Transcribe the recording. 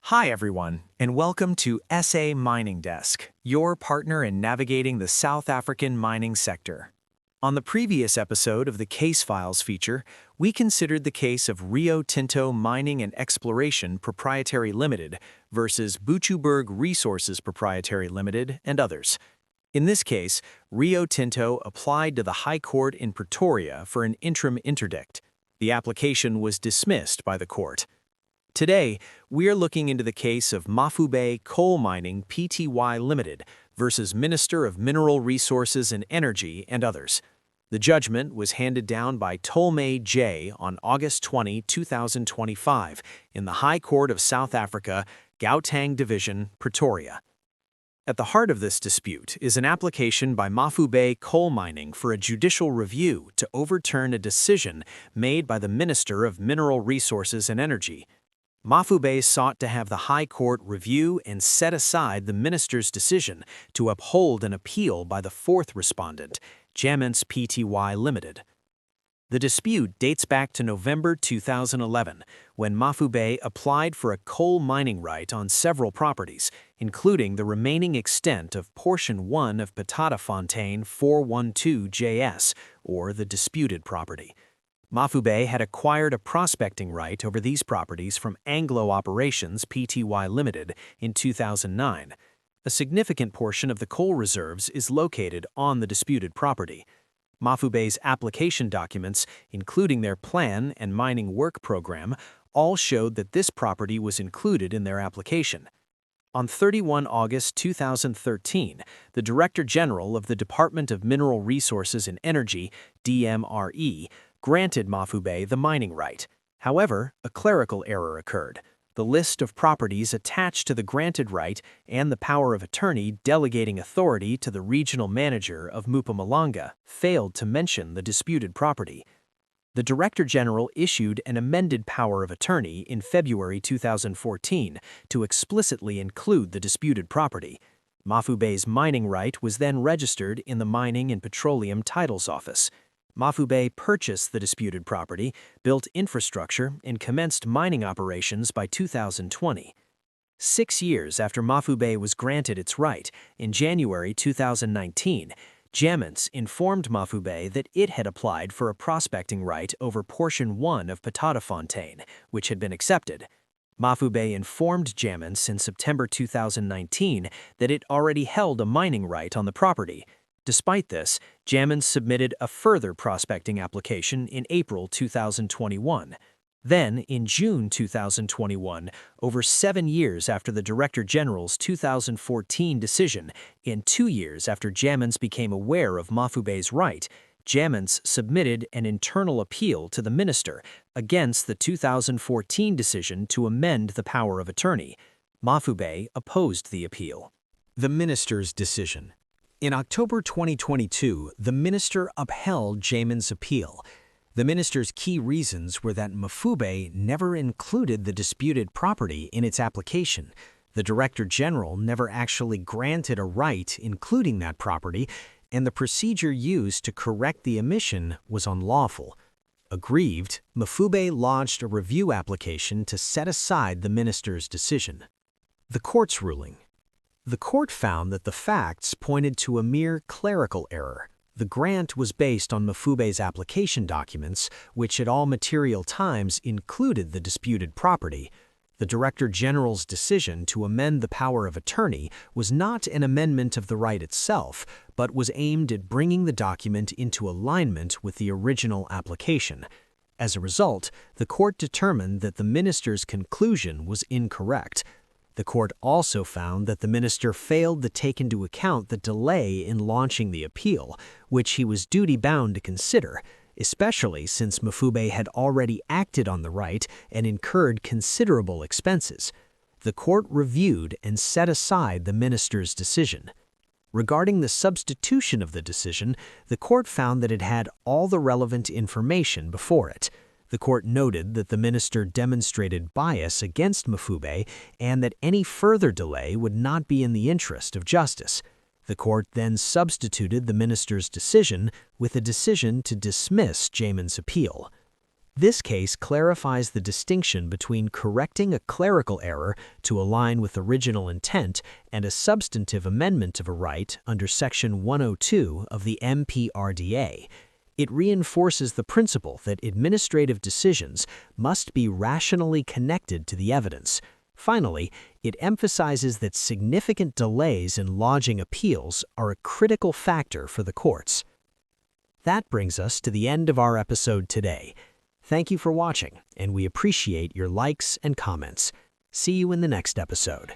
Hi everyone, and welcome to SA Mining Desk, your partner in navigating the South African mining sector. On the previous episode of the Case Files feature, we considered the case of Rio Tinto Mining and Exploration Proprietary Limited versus Buchuberg Resources Proprietary Limited and others. In this case, Rio Tinto applied to the High Court in Pretoria for an interim interdict. The application was dismissed by the court. Today, we are looking into the case of Mafube Coal Mining Pty Limited versus Minister of Mineral Resources and Energy and others. The judgment was handed down by Tolmay J. on August 20, 2025, in the High Court of South Africa, Gauteng Division, Pretoria. At the heart of this dispute is an application by Mafube Coal Mining for a judicial review to overturn a decision made by the Minister of Mineral Resources and Energy. Mafube sought to have the High Court review and set aside the minister's decision to uphold an appeal by the fourth respondent, Jaments Pty Limited. The dispute dates back to November 2011, when Mafube applied for a coal mining right on several properties, including the remaining extent of Portion 1 of Petatafontein 412 JS, or the disputed property. Mafube had acquired a prospecting right over these properties from Anglo Operations Pty Limited in 2009. A significant portion of the coal reserves is located on the disputed property. Mafube's application documents, including their plan and mining work program, all showed that this property was included in their application. On 31 August 2013, the Director General of the Department of Mineral Resources and Energy, DMRE, granted Mafube the mining right. However, a clerical error occurred. The list of properties attached to the granted right and the power of attorney delegating authority to the regional manager of Mpumalanga failed to mention the disputed property. The Director General issued an amended power of attorney in February 2014 to explicitly include the disputed property. Mafube's mining right was then registered in the Mining and Petroleum Titles Office. Mafube purchased the disputed property, built infrastructure, and commenced mining operations by 2020. 6 years after Mafube was granted its right, in January 2019, Jaments informed Mafube that it had applied for a prospecting right over Portion 1 of Petatafontein, which had been accepted. Mafube informed Jaments in September 2019 that it already held a mining right on the property. Despite this, Jaments submitted a further prospecting application in April 2021. Then, in June 2021, over 7 years after the Director General's 2014 decision, and 2 years after Jaments became aware of Mafube's right, Jaments submitted an internal appeal to the minister against the 2014 decision to amend the power of attorney. Mafube opposed the appeal. The minister's decision. In October 2022, the minister upheld Jaments' appeal. The minister's key reasons were that Mafube never included the disputed property in its application. The Director General never actually granted a right including that property, and the procedure used to correct the omission was unlawful. Aggrieved, Mafube lodged a review application to set aside the minister's decision. The court's ruling. The court found that the facts pointed to a mere clerical error. The grant was based on Mafube's application documents, which at all material times included the disputed property. The Director General's decision to amend the power of attorney was not an amendment of the right itself, but was aimed at bringing the document into alignment with the original application. As a result, the court determined that the minister's conclusion was incorrect. The court also found that the minister failed to take into account the delay in launching the appeal, which he was duty-bound to consider, especially since Mafube had already acted on the right and incurred considerable expenses. The court reviewed and set aside the minister's decision. Regarding the substitution of the decision, the court found that it had all the relevant information before it. The court noted that the minister demonstrated bias against Mafube and that any further delay would not be in the interest of justice. The court then substituted the minister's decision with a decision to dismiss Jaments' appeal. This case clarifies the distinction between correcting a clerical error to align with original intent and a substantive amendment of a right under Section 102 of the MPRDA. It reinforces the principle that administrative decisions must be rationally connected to the evidence. Finally, it emphasizes that significant delays in lodging appeals are a critical factor for the courts. That brings us to the end of our episode today. Thank you for watching, and we appreciate your likes and comments. See you in the next episode.